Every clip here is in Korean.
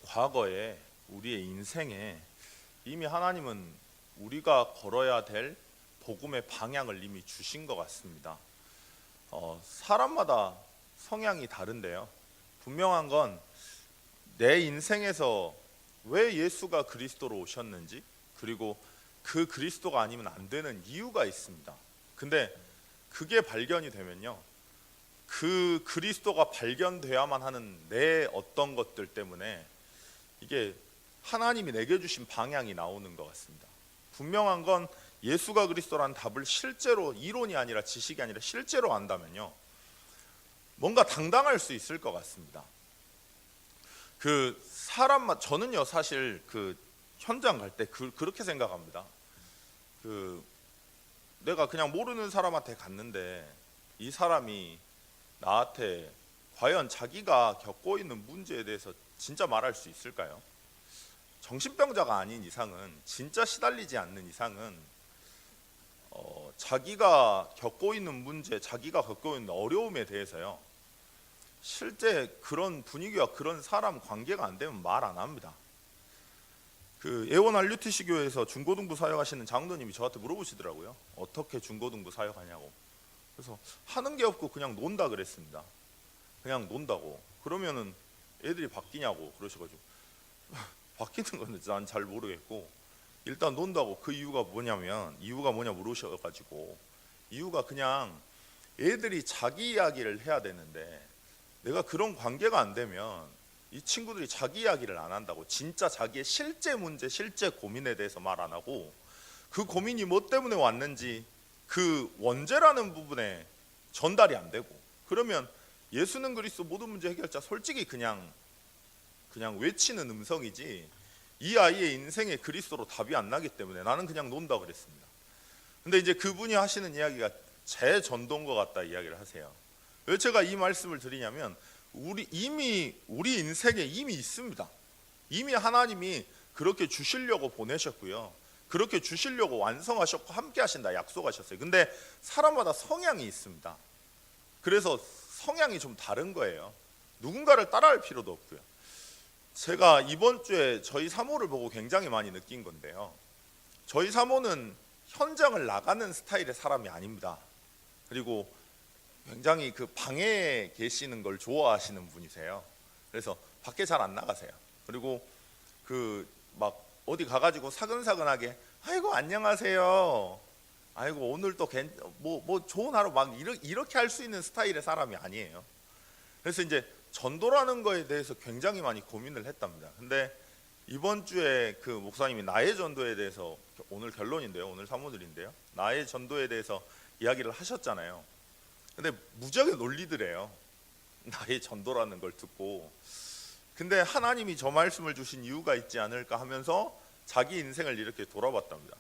과거에 우리의 인생에 이미 하나님은 우리가 걸어야 될 복음의 방향을 이미 주신 것 같습니다. 사람마다 성향이 다른데요. 분명한 건 내 인생에서 왜 예수가 그리스도로 오셨는지, 그리고 그 그리스도가 아니면 안 되는 이유가 있습니다. 근데 그게 발견이 되면요, 그 그리스도가 발견돼야만 하는 내 어떤 것들 때문에 이게 하나님이 내게 주신 방향이 나오는 것 같습니다. 분명한 건 예수가 그리스도라는 답을 실제로, 이론이 아니라 지식이 아니라 실제로 안다면요, 뭔가 당당할 수 있을 것 같습니다. 저는요 사실 현장 갈 때 그렇게 생각합니다. 내가 그냥 모르는 사람한테 갔는데 이 사람이 나한테 과연 자기가 겪고 있는 문제에 대해서 진짜 말할 수 있을까요? 정신병자가 아닌 이상은, 진짜 시달리지 않는 이상은 자기가 겪고 있는 문제, 자기가 겪고 있는 어려움에 대해서요, 실제 그런 분위기와 그런 사람 관계가 안 되면 말 안 합니다. 애원 RUTC 교회에서 중고등부 사역하시는 장로님이 저한테 물어보시더라고요. 어떻게 중고등부 사역하냐고. 그래서 하는 게 없고 그냥 논다 그랬습니다. 그냥 논다고. 그러면은 애들이 바뀌냐고 그러셔가지고 바뀌는 건 난 잘 모르겠고, 일단 논다고. 그 이유가 뭐냐 물으셔가지고, 이유가 그냥 애들이 자기 이야기를 해야 되는데 내가 그런 관계가 안 되면 이 친구들이 자기 이야기를 안 한다고. 진짜 자기의 실제 문제, 실제 고민에 대해서 말 안 하고, 그 고민이 뭐 때문에 왔는지 그 원죄라는 부분에 전달이 안 되고, 그러면 예수는 그리스도 모든 문제 해결자, 솔직히 그냥 외치는 음성이지 이 아이의 인생에 그리스도로 답이 안 나기 때문에 나는 그냥 논다 그랬습니다. 근데 이제 그분이 하시는 이야기가 제 전도인 것 같다 이야기를 하세요. 왜 제가 이 말씀을 드리냐면, 우리 인생에 이미 있습니다. 이미 하나님이 그렇게 주시려고 보내셨고요, 그렇게 주시려고 완성하셨고 함께 하신다 약속하셨어요. 근데 사람마다 성향이 있습니다. 그래서 성향이 좀 다른 거예요. 누군가를 따라할 필요도 없고요. 제가 이번 주에 저희 사모를 보고 굉장히 많이 느낀 건데요, 저희 사모는 현장을 나가는 스타일의 사람이 아닙니다. 그리고 굉장히 방에 계시는 걸 좋아하시는 분이세요. 그래서 밖에 잘 안 나가세요. 그리고 막 어디 가가지고 사근사근하게 아이고 안녕하세요, 아이고 오늘 또 뭐 좋은 하루 막 이렇게 할 수 있는 스타일의 사람이 아니에요. 그래서 이제 전도라는 거에 대해서 굉장히 많이 고민을 했답니다. 근데 이번 주에 목사님이 나의 전도에 대해서, 오늘 결론인데요, 오늘 사모들인데요, 나의 전도에 대해서 이야기를 하셨잖아요. 근데 무지하게 놀리더래요, 나의 전도라는 걸 듣고. 근데 하나님이 저 말씀을 주신 이유가 있지 않을까 하면서 자기 인생을 이렇게 돌아봤답니다.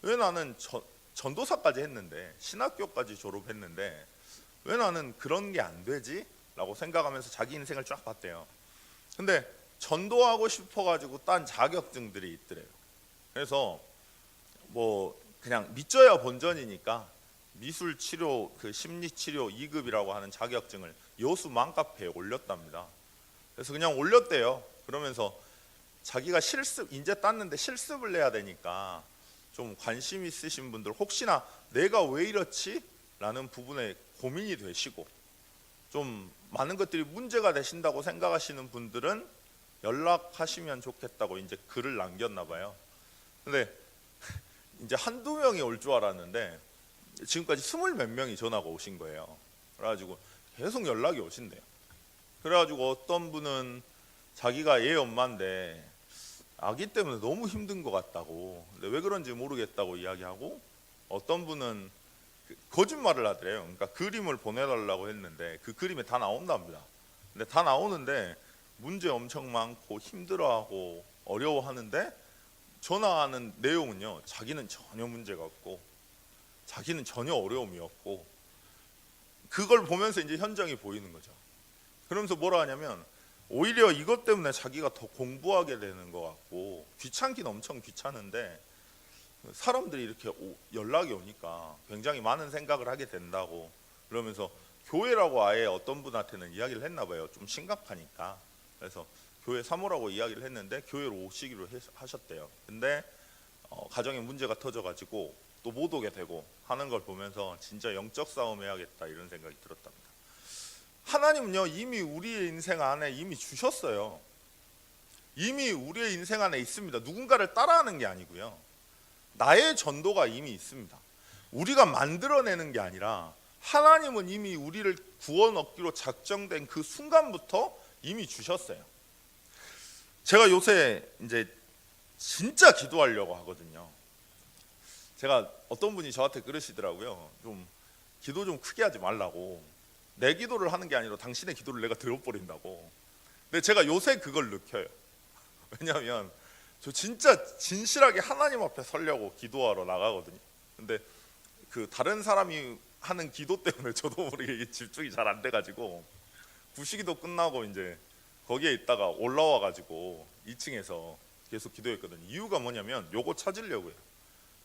왜 나는 전도사까지 했는데, 신학교까지 졸업했는데 왜 나는 그런 게 안 되지? 라고 생각하면서 자기 인생을 쫙 봤대요. 근데 전도하고 싶어가지고 딴 자격증들이 있더래요. 그래서 뭐 그냥 믿져야 본전이니까 미술치료, 심리치료 2급이라고 하는 자격증을 여수 맘카페에 올렸답니다. 그래서 그냥 올렸대요. 그러면서 자기가 이제 땄는데 실습을 내야 되니까 좀 관심 있으신 분들, 혹시나 내가 왜 이렇지? 라는 부분에 고민이 되시고 좀 많은 것들이 문제가 되신다고 생각하시는 분들은 연락하시면 좋겠다고 이제 글을 남겼나 봐요. 근데 이제 한두 명이 올 줄 알았는데 지금까지 20몇 명이 전화가 오신 거예요. 그래가지고 계속 연락이 오신대요. 그래가지고 어떤 분은 자기가 애 엄마인데 아기 때문에 너무 힘든 것 같다고, 근데 왜 그런지 모르겠다고 이야기하고, 어떤 분은 거짓말을 하더래요. 그러니까 그림을 보내달라고 했는데 그 그림에 다 나온답니다. 근데 다 나오는데 문제 엄청 많고 힘들어하고 어려워하는데 전화하는 내용은요, 자기는 전혀 문제가 없고 자기는 전혀 어려움이 없고, 그걸 보면서 이제 현장이 보이는 거죠. 그러면서 뭐라 하냐면, 오히려 이것 때문에 자기가 더 공부하게 되는 것 같고, 귀찮긴 엄청 귀찮은데 사람들이 이렇게 연락이 오니까 굉장히 많은 생각을 하게 된다고. 그러면서 교회라고 아예 어떤 분한테는 이야기를 했나 봐요. 좀 심각하니까. 그래서 교회 사모라고 이야기를 했는데 교회로 오시기로 하셨대요. 근데 가정에 문제가 터져가지고 또 못 오게 되고 하는 걸 보면서 진짜 영적 싸움 해야겠다 이런 생각이 들었답니다. 하나님은요 이미 우리의 인생 안에 이미 주셨어요. 이미 우리의 인생 안에 있습니다. 누군가를 따라하는 게 아니고요. 나의 전도가 이미 있습니다. 우리가 만들어내는 게 아니라 하나님은 이미 우리를 구원 얻기로 작정된 그 순간부터 이미 주셨어요. 제가 요새 이제 진짜 기도하려고 하거든요. 제가 어떤 분이 저한테 그러시더라고요. 좀 기도 좀 크게 하지 말라고. 내 기도를 하는 게 아니라 당신의 기도를 내가 들어버린다고. 근데 제가 요새 그걸 느껴요. 왜냐하면 저 진짜 진실하게 하나님 앞에 서려고 기도하러 나가거든요. 근데 그 다른 사람이 하는 기도 때문에 저도 모르게 집중이 잘 안 돼가지고 구시기도 끝나고 이제 거기에 있다가 올라와가지고 2층에서 계속 기도했거든요. 이유가 뭐냐면 요거 찾으려고요.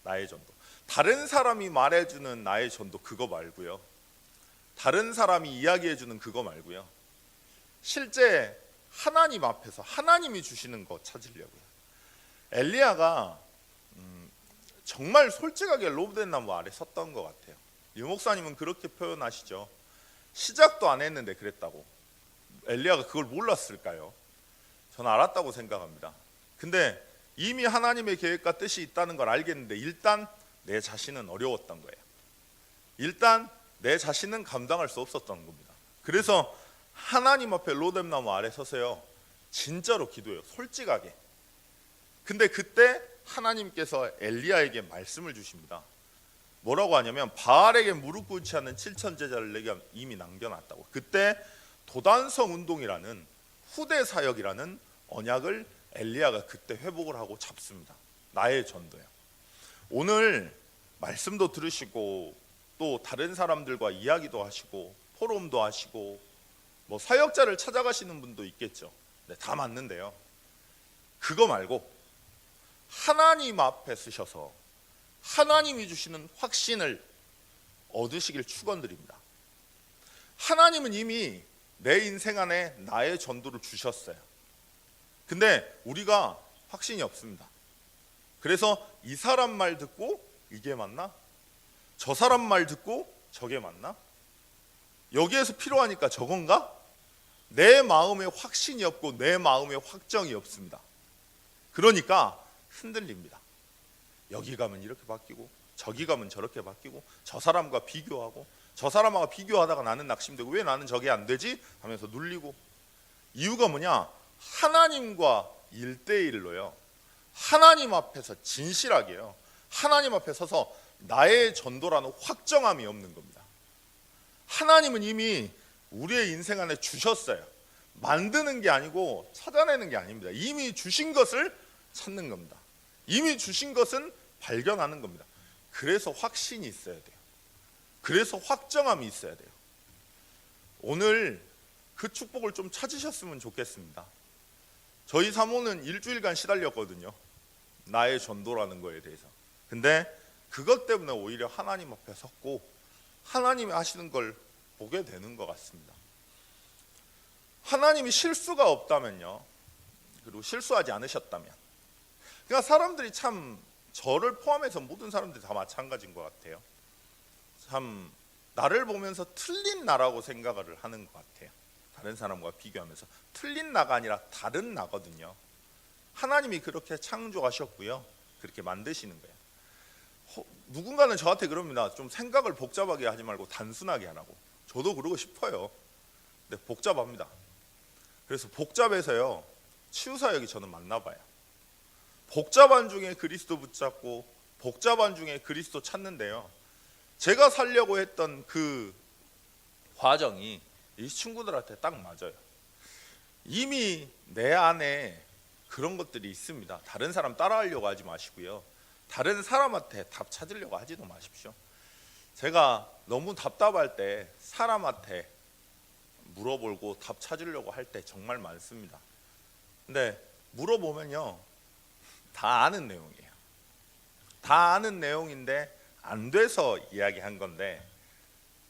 나의 전도. 다른 사람이 말해주는 나의 전도 그거 말고요. 다른 사람이 이야기해주는 그거 말고요. 실제 하나님 앞에서 하나님이 주시는 거 찾으려고요. 엘리야가 정말 솔직하게 로브덴 나무 아래 섰던 것 같아요. 유 목사님은 그렇게 표현하시죠. 시작도 안 했는데 그랬다고. 엘리야가 그걸 몰랐을까요? 저는 알았다고 생각합니다. 근데 이미 하나님의 계획과 뜻이 있다는 걸 알겠는데 일단 내 자신은 어려웠던 거예요. 일단 내 자신은 감당할 수 없었던 겁니다. 그래서 하나님 앞에 로뎀 나무 아래 서서요 진짜로 기도해요. 솔직하게. 근데 그때 하나님께서 엘리야에게 말씀을 주십니다. 뭐라고 하냐면 바알에게 무릎 꿇지 않는 7천 제자를 내게 이미 남겨놨다고. 그때 도단성 운동이라는 후대 사역이라는 언약을 엘리야가 그때 회복을 하고 잡습니다. 나의 전도요. 오늘 말씀도 들으시고 또 다른 사람들과 이야기도 하시고 포럼도 하시고 뭐 사역자를 찾아가시는 분도 있겠죠. 네, 다 맞는데요. 그거 말고 하나님 앞에 서셔서 하나님이 주시는 확신을 얻으시길 축원드립니다. 하나님은 이미 내 인생 안에 나의 전도를 주셨어요. 근데 우리가 확신이 없습니다. 그래서 이 사람 말 듣고 이게 맞나? 저 사람 말 듣고 저게 맞나? 여기에서 필요하니까 저건가? 내 마음에 확신이 없고 내 마음에 확정이 없습니다. 그러니까 흔들립니다. 여기 가면 이렇게 바뀌고 저기 가면 저렇게 바뀌고 저 사람과 비교하고 저 사람하고 비교하다가 나는 낙심되고 왜 나는 저게 안 되지? 하면서 눌리고. 이유가 뭐냐? 하나님과 1대1로요 하나님 앞에서 진실하게요 하나님 앞에 서서 나의 전도라는 확정함이 없는 겁니다. 하나님은 이미 우리의 인생 안에 주셨어요. 만드는 게 아니고 찾아내는 게 아닙니다. 이미 주신 것을 찾는 겁니다. 이미 주신 것은 발견하는 겁니다. 그래서 확신이 있어야 돼요. 그래서 확정함이 있어야 돼요. 오늘 그 축복을 좀 찾으셨으면 좋겠습니다. 저희 사모는 일주일간 시달렸거든요. 나의 전도라는 거에 대해서. 근데 그것 때문에 오히려 하나님 앞에 섰고 하나님이 하시는 걸 보게 되는 것 같습니다. 하나님이 실수가 없다면요, 그리고 실수하지 않으셨다면, 그러니까 사람들이 참 저를 포함해서 모든 사람들이 다 마찬가지인 것 같아요. 참 나를 보면서 틀린 나라고 생각을 하는 것 같아요. 다른 사람과 비교하면서 틀린 나가 아니라 다른 나거든요. 하나님이 그렇게 창조하셨고요, 그렇게 만드시는 거예요. 누군가는 저한테 그럽니다. 좀 생각을 복잡하게 하지 말고 단순하게 하라고. 저도 그러고 싶어요. 근데 복잡합니다. 그래서 복잡해서요 치유사역이 저는 맞나 봐요. 복잡한 중에 그리스도 붙잡고 복잡한 중에 그리스도 찾는데요, 제가 살려고 했던 그 과정이 이 친구들한테 딱 맞아요. 이미 내 안에 그런 것들이 있습니다. 다른 사람 따라하려고 하지 마시고요, 다른 사람한테 답 찾으려고 하지도 마십시오. 제가 너무 답답할 때 사람한테 물어보고 답 찾으려고 할 때 정말 많습니다. 근데 물어보면요 다 아는 내용이에요. 다 아는 내용인데 안 돼서 이야기한 건데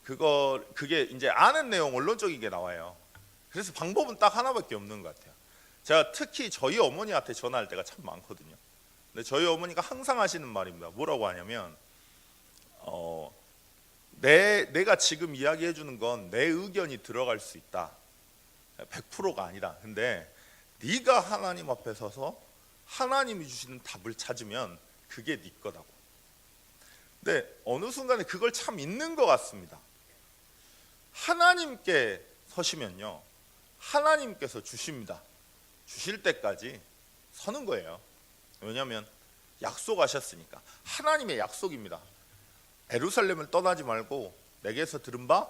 그게 이제 아는 내용 원론적인 게 나와요. 그래서 방법은 딱 하나밖에 없는 것 같아요. 제가 특히 저희 어머니한테 전화할 때가 참 많거든요. 근데 저희 어머니가 항상 하시는 말입니다. 뭐라고 하냐면 내가 지금 이야기해 주는 건 내 의견이 들어갈 수 있다. 100%가 아니다. 근데 네가 하나님 앞에 서서 하나님이 주시는 답을 찾으면 그게 네 거다고. 근데 어느 순간에 그걸 참 있는 것 같습니다. 하나님께 서시면요, 하나님께서 주십니다. 주실 때까지 서는 거예요. 왜냐하면 약속하셨으니까. 하나님의 약속입니다. 예루살렘을 떠나지 말고 내게서 들은 바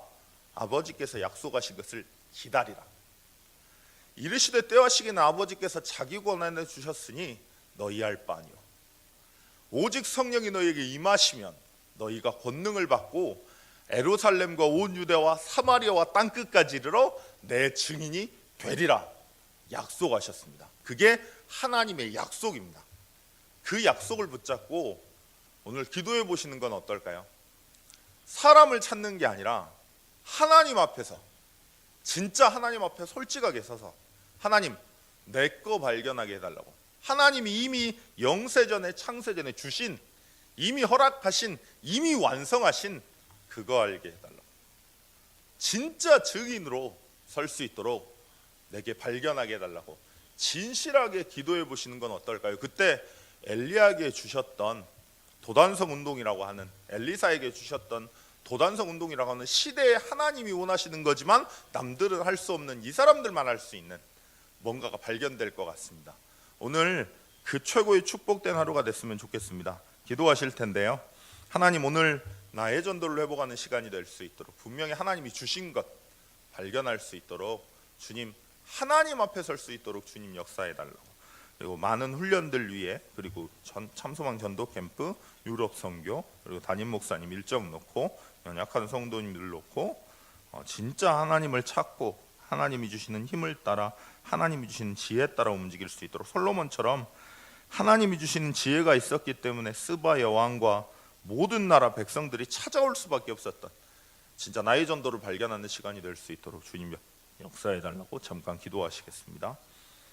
아버지께서 약속하신 것을 기다리라. 이르시되 때와 시기는 아버지께서 자기 권한에 주셨으니 너희 할 바 아니요 오직 성령이 너희에게 임하시면 너희가 권능을 받고 예루살렘과 온 유대와 사마리아와 땅끝까지 이르러 내 증인이 되리라 약속하셨습니다. 그게 하나님의 약속입니다. 그 약속을 붙잡고 오늘 기도해 보시는 건 어떨까요? 사람을 찾는 게 아니라 하나님 앞에서, 진짜 하나님 앞에 솔직하게 서서 하나님 내 거 발견하게 해달라고. 하나님이 이미 영세전에 창세전에 주신, 이미 허락하신, 이미 완성하신 그거 알게 해달라고. 진짜 증인으로 설 수 있도록 내게 발견하게 해달라고 진실하게 기도해 보시는 건 어떨까요? 그때 엘리야에게 주셨던 도단성 운동이라고 하는, 엘리사에게 주셨던 도단성 운동이라고 하는 시대에 하나님이 원하시는 거지만 남들은 할 수 없는, 이 사람들만 할 수 있는 뭔가가 발견될 것 같습니다. 오늘 그 최고의 축복된 하루가 됐으면 좋겠습니다. 기도하실 텐데요, 하나님 오늘 나의 전도를 회복하는 시간이 될 수 있도록, 분명히 하나님이 주신 것 발견할 수 있도록 주님, 하나님 앞에 설 수 있도록 주님 역사해달라고. 그리고 많은 훈련들 위해, 그리고 참소망 전도 캠프, 유럽 선교, 그리고 담임 목사님 일정 놓고, 연약한 성도님들 놓고 진짜 하나님을 찾고 하나님이 주시는 힘을 따라, 하나님이 주시는 지혜에 따라 움직일 수 있도록, 솔로몬처럼 하나님이 주시는 지혜가 있었기 때문에 스바 여왕과 모든 나라 백성들이 찾아올 수밖에 없었던, 진짜 나의 전도를 발견하는 시간이 될 수 있도록 주님 역사해달라고 잠깐 기도하시겠습니다.